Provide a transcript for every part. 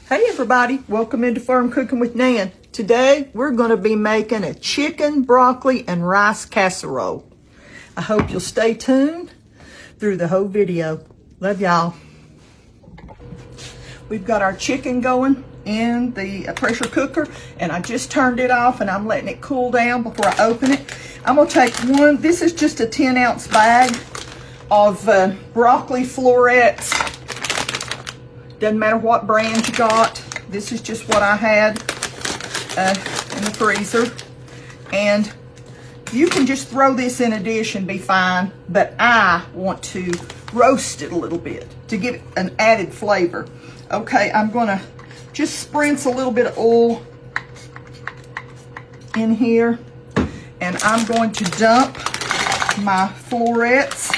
Hey everybody, welcome into Farm Cooking with Nan. Today we're going to be making a chicken, broccoli, and rice casserole. I hope you'll stay tuned through the whole video. Love y'all. We've got our chicken going in the pressure cooker, and I just turned it off and I'm letting it cool down before I open it. I'm going to take one, this is just a 10-ounce bag of broccoli florets. Doesn't matter what brand you got. This is just what I had in the freezer. And you can just throw this in a dish and be fine, but I want to roast it a little bit to give it an added flavor. Okay, I'm gonna just spritz a little bit of oil in here, and I'm going to dump my florets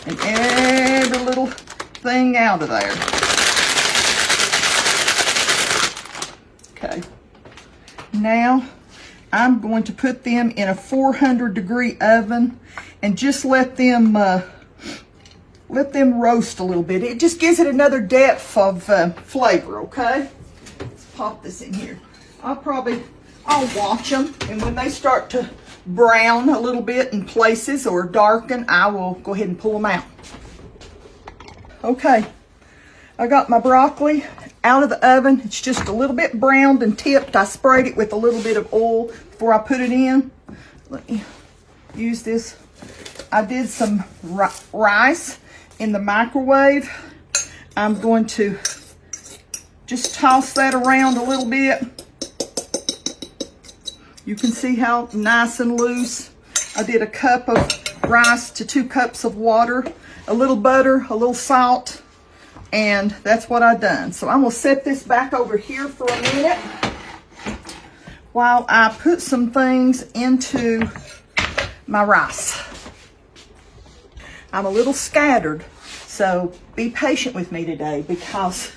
and every little thing out of there. Okay, now I'm going to put them in a 400-degree oven and just let them roast a little bit. It just gives it another depth of flavor. Okay, let's pop this in here. I'll watch them, and when they start to brown a little bit in places or darken, I will go ahead and pull them out. Okay, I got my broccoli out of the oven. It's just a little bit browned and tipped. I sprayed it with a little bit of oil before I put it in. Let me use this. I did some rice in the microwave. I'm going to just toss that around a little bit. You can see how nice and loose. I did a cup of rice to 2 cups of water, a little butter, a little salt, and that's what I done. So I'm gonna set this back over here for a minute while I put some things into my rice. I'm a little scattered, so be patient with me today because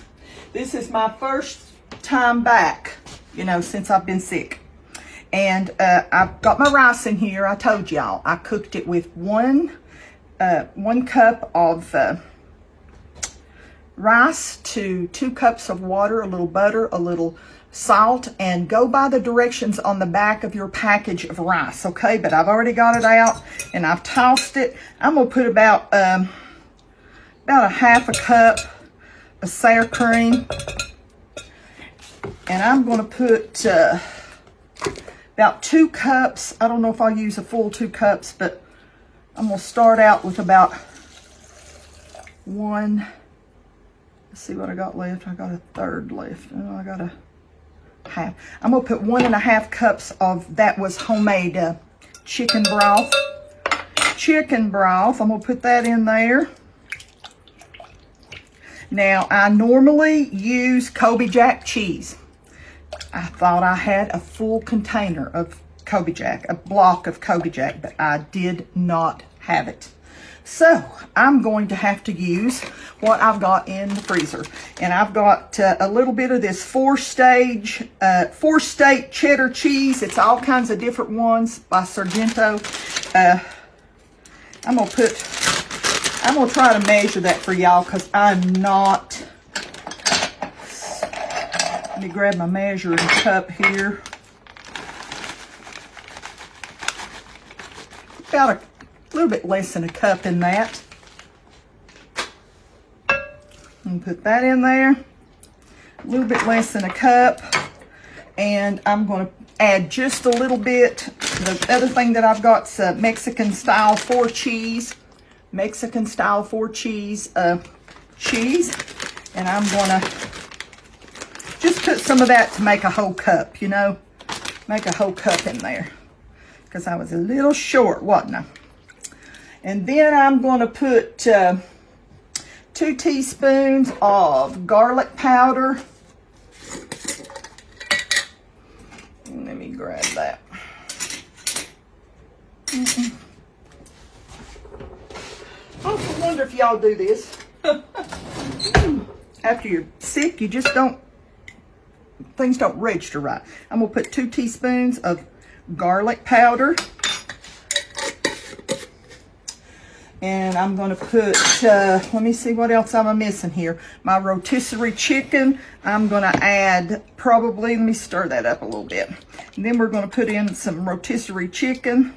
this is my first time back, since I've been sick. And I've got my rice in here. I told y'all I cooked it with one cup of rice to 2 cups of water, a little butter, a little salt, and go by the directions on the back of your package of rice, okay? But I've already got it out and I've tossed it. I'm gonna put about a half a cup of sour cream, and I'm gonna put about 2 cups. I don't know if I'll use a full 2 cups, but I'm gonna start out with about one. Let's see what I got left. I got a third left. Oh, I got a half. I'm gonna put 1.5 cups of that was homemade chicken broth. I'm gonna put that in there. Now, I normally use Kobe Jack cheese. I thought I had a full container of Kobe Jack, a block of Kobe Jack, but I did not have it. So I'm going to have to use what I've got in the freezer. And I've got a little bit of this 4-state cheddar cheese. It's all kinds of different ones by Sargento. I'm gonna try to measure that for y'all because I'm not. Let me grab my measuring cup here. About a little bit less than a cup in that. And put that in there. A little bit less than a cup. And I'm going to add just a little bit. The other thing that I've got is Mexican style 4 cheese. Mexican style 4 cheese cheese. And I'm going to just put some of that to make a whole cup, Make a whole cup in there. Because I was a little short, wasn't I? And then I'm going to put 2 teaspoons of garlic powder. Let me grab that. I also wonder if y'all do this. After you're sick, you just things don't register right. I'm going to put 2 teaspoons of garlic powder. And I'm going to put, let me see what else I'm missing here. My rotisserie chicken, I'm going to add probably, let me stir that up a little bit. And then we're going to put in some rotisserie chicken.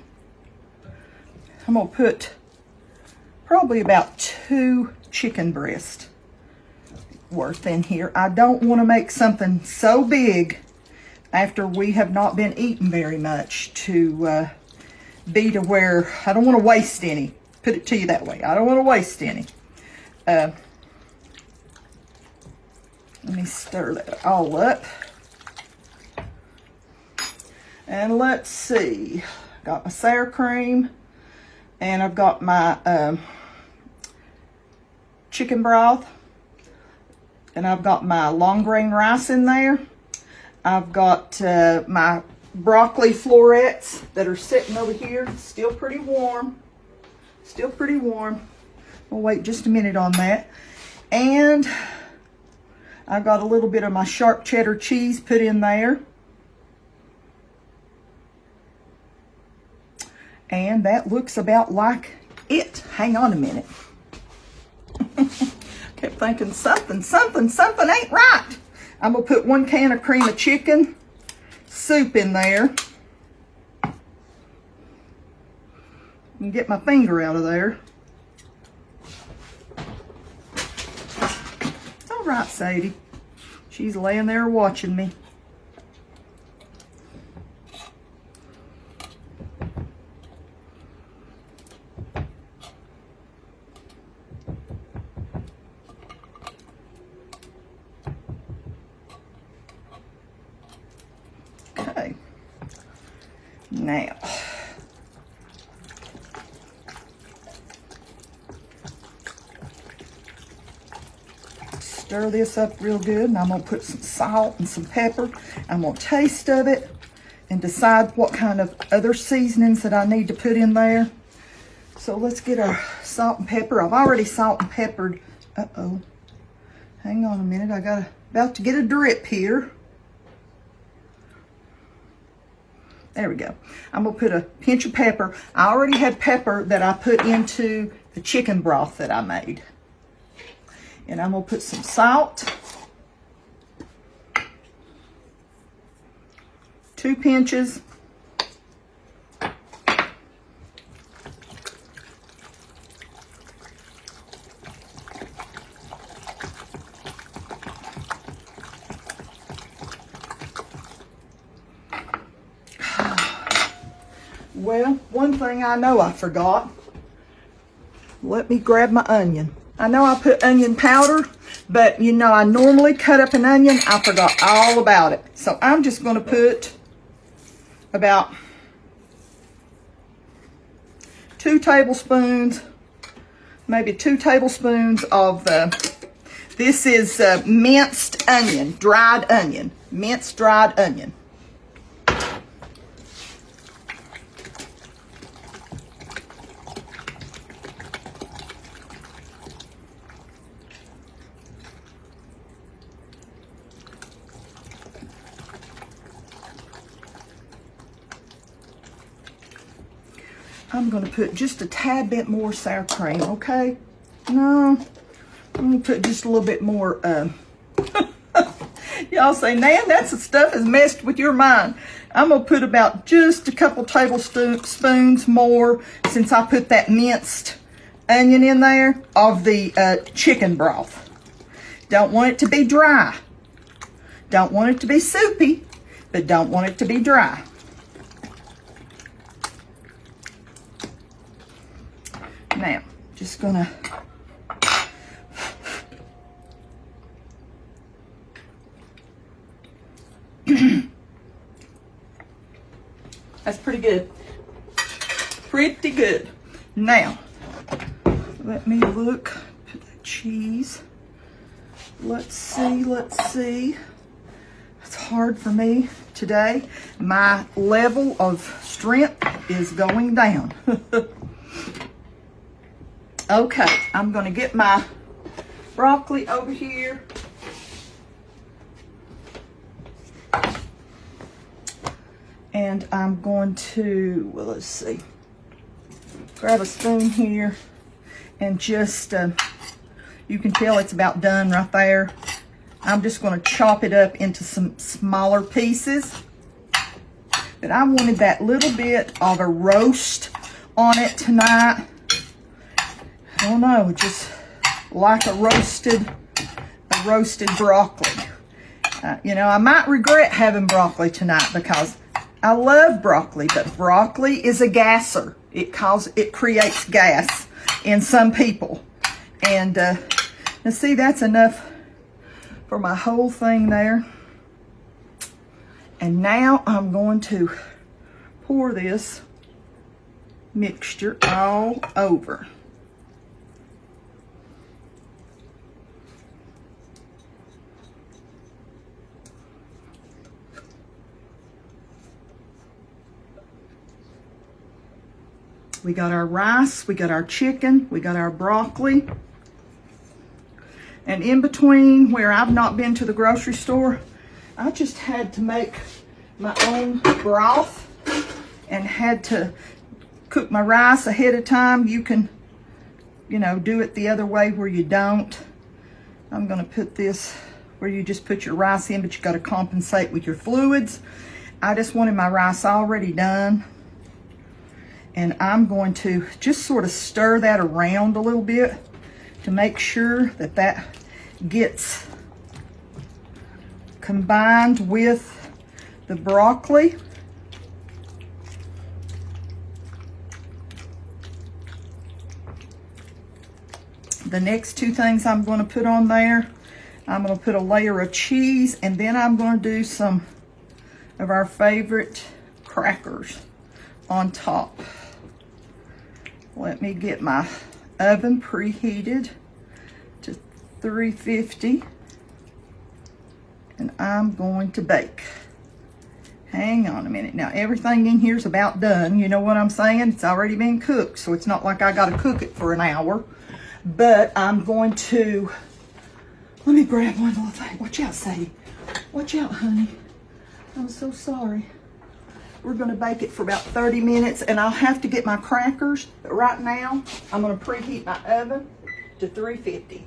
I'm going to put probably about 2 chicken breasts worth in here. I don't want to make something so big after we have not been eating very much to be to where I don't want to waste any. Put it to you that way. I don't want to waste any. Let me stir that all up. And let's see. Got my sour cream. And I've got my chicken broth. And I've got my long grain rice in there. I've got my broccoli florets that are sitting over here. Still pretty warm. Still pretty warm. We'll wait just a minute on that. And I've got a little bit of my sharp cheddar cheese put in there. And that looks about like it. Hang on a minute. Kept thinking something ain't right. I'm gonna put 1 can of cream of chicken soup in there. And get my finger out of there. It's all right, Sadie. She's laying there watching me. Okay. Now, stir this up real good, and I'm going to put some salt and some pepper. I'm going to taste of it and decide what kind of other seasonings that I need to put in there. So let's get our salt and pepper. I've already salt and peppered. Uh-oh. Hang on a minute. I got about to get a drip here. There we go. I'm going to put a pinch of pepper. I already had pepper that I put into the chicken broth that I made. And I'm going to put some salt, 2 pinches, well, one thing I know I forgot. Let me grab my onion. I know I put onion powder, but you know I normally cut up an onion. I forgot all about it. So I'm just going to put about 2 tablespoons, maybe 2 tablespoons of this is minced onion, dried onion, minced dried onion. I'm going to put just a tad bit more sour cream, okay? No, I'm going to put just a little bit more. Y'all say, Nan, that's the stuff has messed with your mind. I'm going to put about just a couple tablespoons more, since I put that minced onion in there, of the chicken broth. Don't want it to be dry. Don't want it to be soupy, but don't want it to be dry. Now, just gonna that's pretty good. Pretty good. Now, let me look. Put that cheese. Let's see. It's hard for me today. My level of strength is going down. Okay, I'm going to get my broccoli over here. And I'm going to, well, let's see, grab a spoon here. and just, you can tell it's about done right there. I'm just going to chop it up into some smaller pieces. But I wanted that little bit of a roast on it tonight. I don't know, just like a roasted broccoli. You know, I might regret having broccoli tonight because I love broccoli, but broccoli is a gasser. It creates gas in some people. And now see, that's enough for my whole thing there. And now I'm going to pour this mixture all over. We got our rice, we got our chicken, we got our broccoli. And in between where I've not been to the grocery store, I just had to make my own broth and had to cook my rice ahead of time. You can, you know, do it the other way where you don't. I'm gonna put this where you just put your rice in, but you gotta compensate with your fluids. I just wanted my rice already done. And I'm going to just sort of stir that around a little bit to make sure that that gets combined with the broccoli. The next two things I'm going to put on there, I'm going to put a layer of cheese, and then I'm going to do some of our favorite crackers on top. Let me get my oven preheated to 350, and I'm going to bake. Hang on a minute. Now everything in here is about done. You know what I'm saying? It's already been cooked, so it's not like I got to cook it for an hour. But I'm going to, let me grab one little thing. Watch out, Sadie. Watch out, honey. I'm so sorry. We're going to bake it for about 30 minutes, and I'll have to get my crackers. But right now, I'm going to preheat my oven to 350.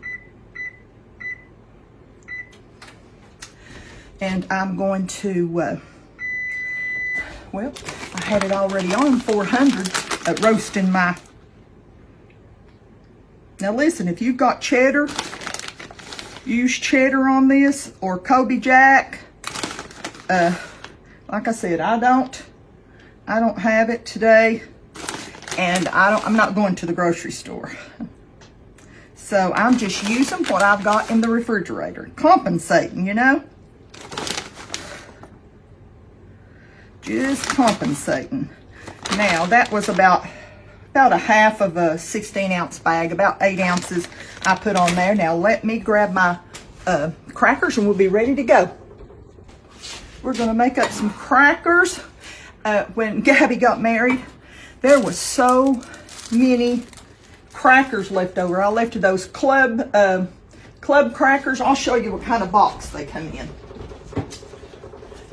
And I'm going to, well, I had it already on 400 roasting my. Now listen, if you've got cheddar, use cheddar on this, or Kobe Jack. Like I said, I don't have it today, and I'm not going to the grocery store. So I'm just using what I've got in the refrigerator, compensating, you know? Just compensating. Now that was about a half of a 16-ounce bag, about 8 ounces I put on there. Now let me grab my crackers and we'll be ready to go. We're gonna make up some crackers. When Gabby got married, there was so many crackers left over. I left those club crackers. I'll show you what kind of box they come in.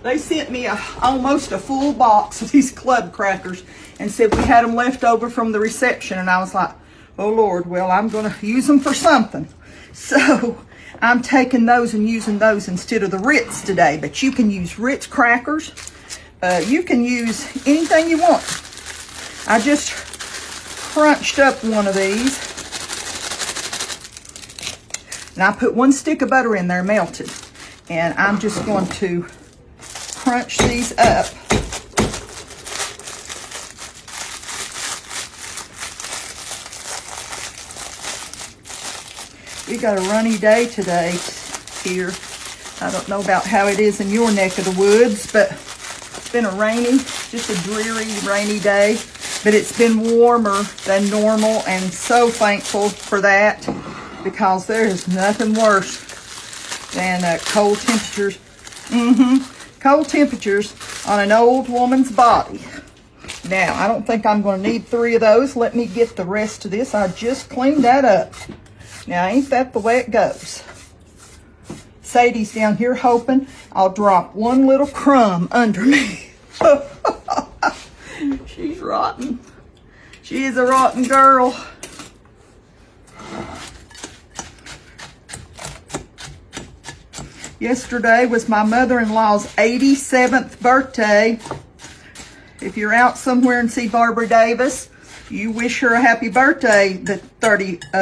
They sent me almost a full box of these club crackers and said we had them left over from the reception, and I was like, oh Lord, well, I'm gonna use them for something. So I'm taking those and using those instead of the Ritz today, but you can use Ritz crackers. You can use anything you want. I just crunched up one of these, and I put 1 stick of butter in there melted, and I'm just going to crunch these up. We got a runny day today here. I don't know about how it is in your neck of the woods, but it's been a rainy, just a dreary, rainy day. But it's been warmer than normal, and so thankful for that, because there is nothing worse than cold temperatures. Cold temperatures on an old woman's body. Now, I don't think I'm going to need 3 of those. Let me get the rest of this. I just cleaned that up. Now, ain't that the way it goes? Sadie's down here hoping I'll drop one little crumb under me. She's rotten. She is a rotten girl. Yesterday was my mother-in-law's 87th birthday. If you're out somewhere and see Barbara Davis, you wish her a happy birthday the 30th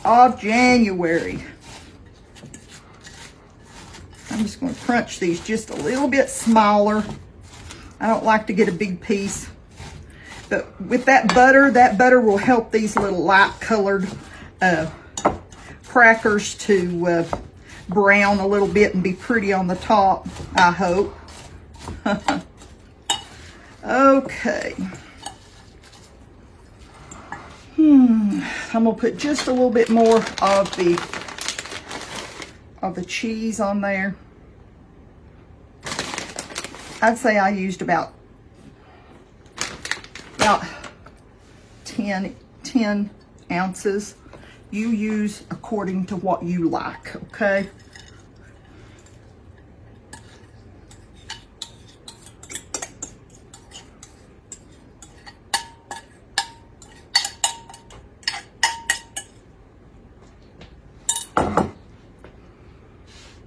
of January. I'm just going to crunch these just a little bit smaller. I don't like to get a big piece. But with that butter will help these little light colored crackers to brown a little bit and be pretty on the top, I hope. Okay. I'm gonna put just a little bit more of the cheese on there. I'd say I used about 10 ounces. You use according to what you like, okay?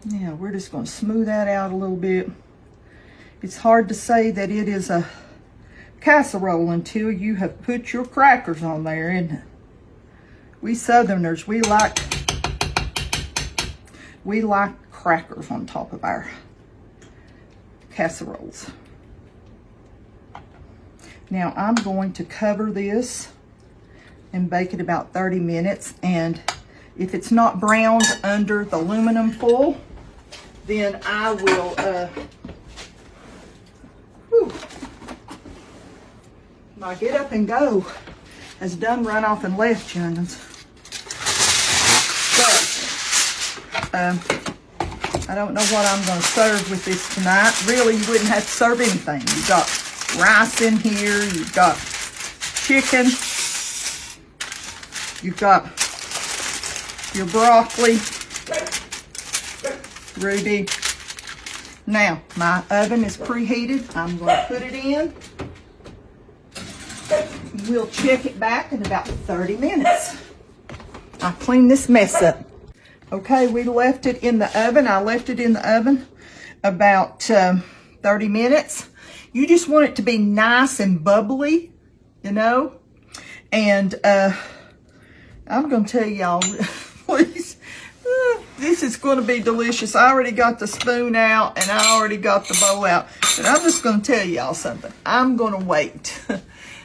Now we're just going to smooth that out a little bit. It's hard to say that it is a casserole until you have put your crackers on there, isn't it? We Southerners, we like crackers on top of our casseroles. Now I'm going to cover this and bake it about 30 minutes. And if it's not browned under the aluminum foil, then I will, my get up and go has done run off and left, young'uns. I don't know what I'm going to serve with this tonight. Really, you wouldn't have to serve anything. You've got rice in here. You've got chicken. You've got your broccoli. Ruby. Now, my oven is preheated. I'm going to put it in. We'll check it back in about 30 minutes. I'll clean this mess up. Okay, we left it in the oven. I left it in the oven about 30 minutes. You just want it to be nice and bubbly, you know. And I'm going to tell y'all, please, this is going to be delicious. I already got the spoon out and I already got the bowl out. But I'm just going to tell y'all something. I'm going to wait.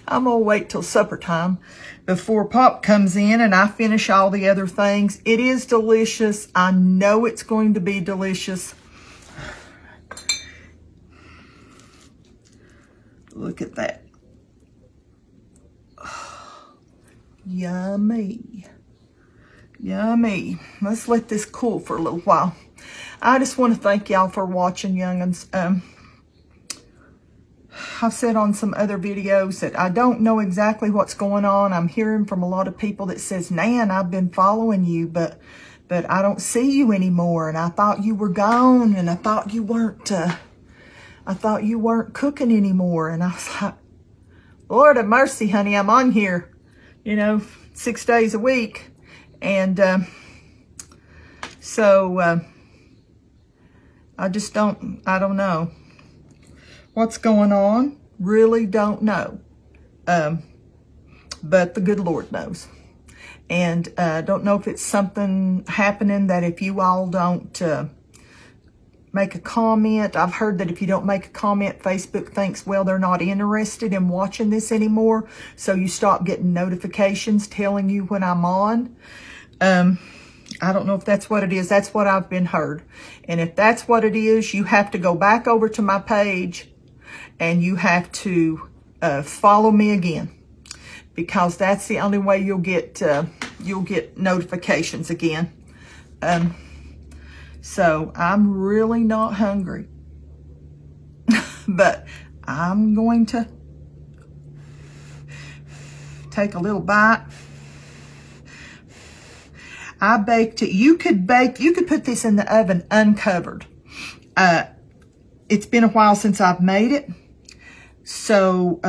I'm going to wait till supper time before Pop comes in and I finish all the other things. It is delicious. I know it's going to be delicious. Look at that. Oh, yummy. Yummy. Let's let this cool for a little while. I just want to thank y'all for watching, young'uns. I've said on some other videos that I don't know exactly what's going on. I'm hearing from a lot of people that says, Nan, I've been following you, but I don't see you anymore. And I thought you were gone, and I thought you weren't cooking anymore. And I was like, Lord have mercy, honey, I'm on here, 6 days a week. And so I don't know what's going on. Really don't know. But the good Lord knows. And don't know if it's something happening that if you all don't make a comment. I've heard that if you don't make a comment, Facebook thinks, well, they're not interested in watching this anymore. So you stop getting notifications telling you when I'm on. I don't know if that's what it is. That's what I've been heard. And if that's what it is, you have to go back over to my page and you have to follow me again, because that's the only way you'll get notifications again. So I'm really not hungry, but I'm going to take a little bite. I baked it. You could put this in the oven uncovered. It's been a while since I've made it. So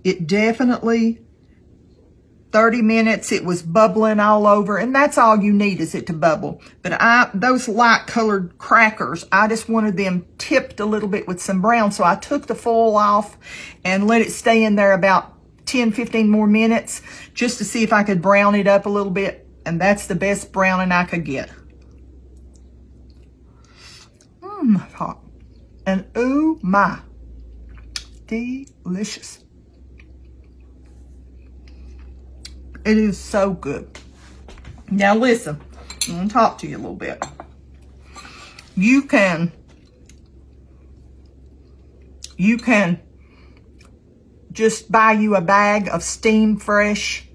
it definitely 30 minutes, it was bubbling all over, and that's all you need is it to bubble. But those light colored crackers, I just wanted them tipped a little bit with some brown, so I took the foil off and let it stay in there about 10, 15 more minutes just to see if I could brown it up a little bit, and that's the best browning I could get. Hot. And oh my, delicious. It is so good. Now listen, I'm going to talk to you a little bit. You can just buy you a bag of steam fresh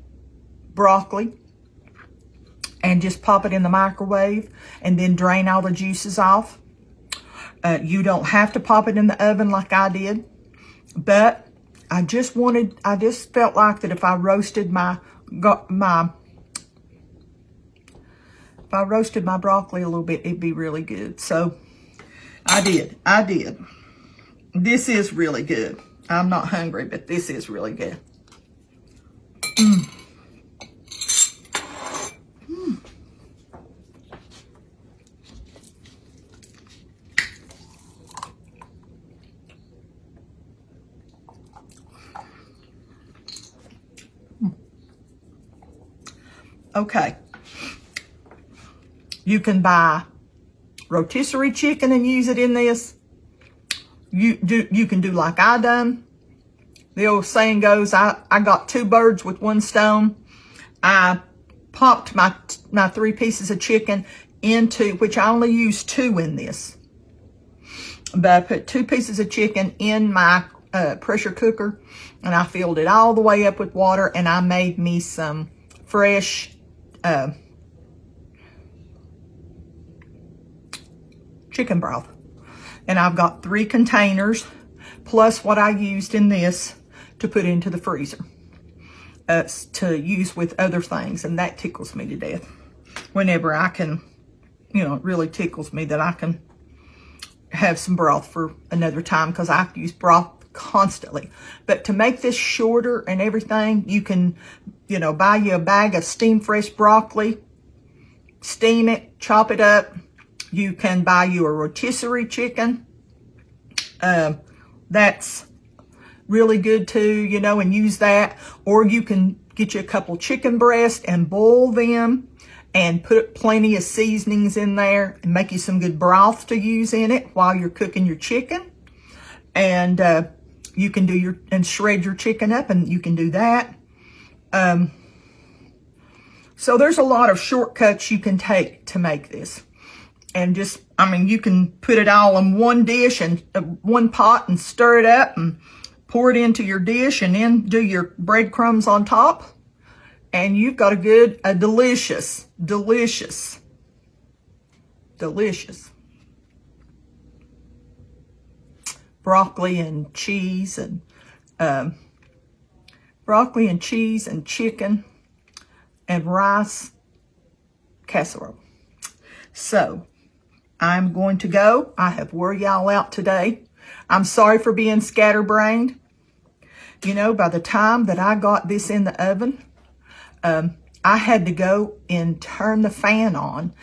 broccoli and just pop it in the microwave and then drain all the juices off. You don't have to pop it in the oven like I did, but I just felt like that if I roasted my broccoli a little bit, it'd be really good. So I did. This is really good. I'm not hungry, but this is really good. Okay, you can buy rotisserie chicken and use it in this. You can do like I done. The old saying goes, I got 2 birds with 1 stone. I popped my 3 pieces of chicken into, which I only used 2 in this, but I put 2 pieces of chicken in my pressure cooker, and I filled it all the way up with water, and I made me some fresh chicken broth. And I've got 3 containers plus what I used in this to put into the freezer to use with other things, and that tickles me to death whenever I can, you know, it really tickles me that I can have some broth for another time, because I use broth constantly. But to make this shorter and everything, you can, you know, buy you a bag of steam fresh broccoli, steam it, chop it up. You can buy you a rotisserie chicken. That's really good too, you know, and use that. Or you can get you a couple chicken breasts and boil them and put plenty of seasonings in there and make you some good broth to use in it while you're cooking your chicken. And you can do and shred your chicken up, and you can do that. So there's a lot of shortcuts you can take to make this. And just, I mean, you can put it all in one dish and one pot and stir it up and pour it into your dish, and then do your breadcrumbs on top. And you've got a delicious broccoli and cheese and chicken and rice casserole. So I'm going to go. I have wore y'all out today. I'm sorry for being scatterbrained. You know, by the time that I got this in the oven, I had to go and turn the fan on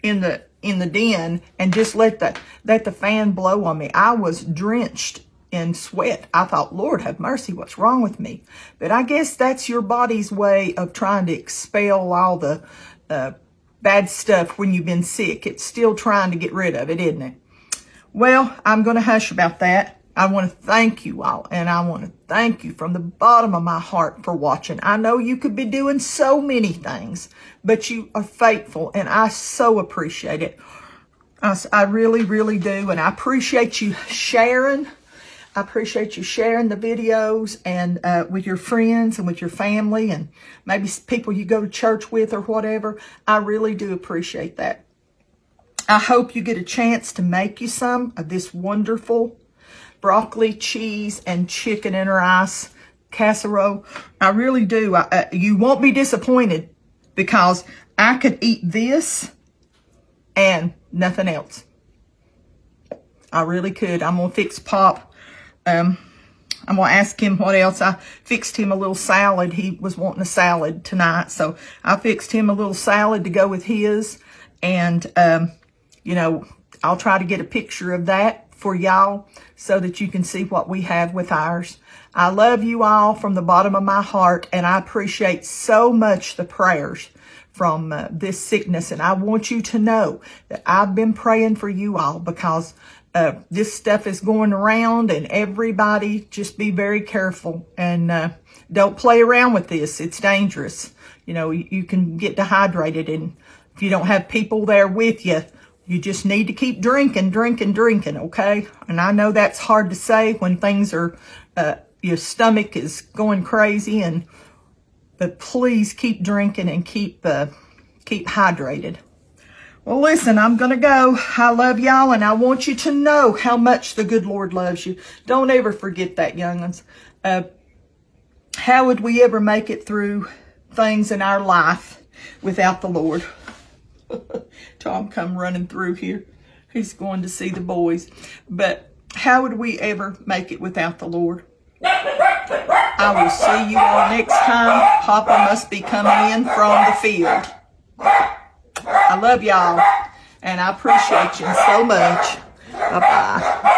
in the den and just let the fan blow on me. I was drenched in sweat. I thought, Lord have mercy, what's wrong with me? But I guess that's your body's way of trying to expel all the bad stuff when you've been sick. It's still trying to get rid of it, isn't it? Well, I'm going to hush about that. I want to thank you all, and I want to thank you from the bottom of my heart for watching. I know you could be doing so many things, but you are faithful, and I so appreciate it. I really, really do, and I appreciate you sharing. I appreciate you sharing the videos and with your friends and with your family and maybe people you go to church with or whatever. I really do appreciate that. I hope you get a chance to make you some of this wonderful broccoli, cheese, and chicken and rice casserole. I really do. You won't be disappointed, because I could eat this and nothing else. I really could. I'm going to fix Pop. I I'm going to ask him what else. I fixed him a little salad. He was wanting a salad tonight. So I fixed him a little salad to go with his. And, you know, I'll try to get a picture of that for y'all so that you can see what we have with ours. I love you all from the bottom of my heart, and I appreciate so much the prayers from this sickness. And I want you to know that I've been praying for you all, because this stuff is going around, and everybody just be very careful and don't play around with this. It's dangerous. You know, you can get dehydrated, and if you don't have people there with you, you just need to keep drinking, okay? And I know that's hard to say when things are, your stomach is going crazy, but please keep drinking and keep hydrated. Well, listen, I'm going to go. I love y'all, and I want you to know how much the good Lord loves you. Don't ever forget that, young'uns. How would we ever make it through things in our life without the Lord? Tom come running through here. He's going to see the boys. But how would we ever make it without the Lord? I will see you all next time. Papa must be coming in from the field. I love y'all, and I appreciate you so much. Bye-bye.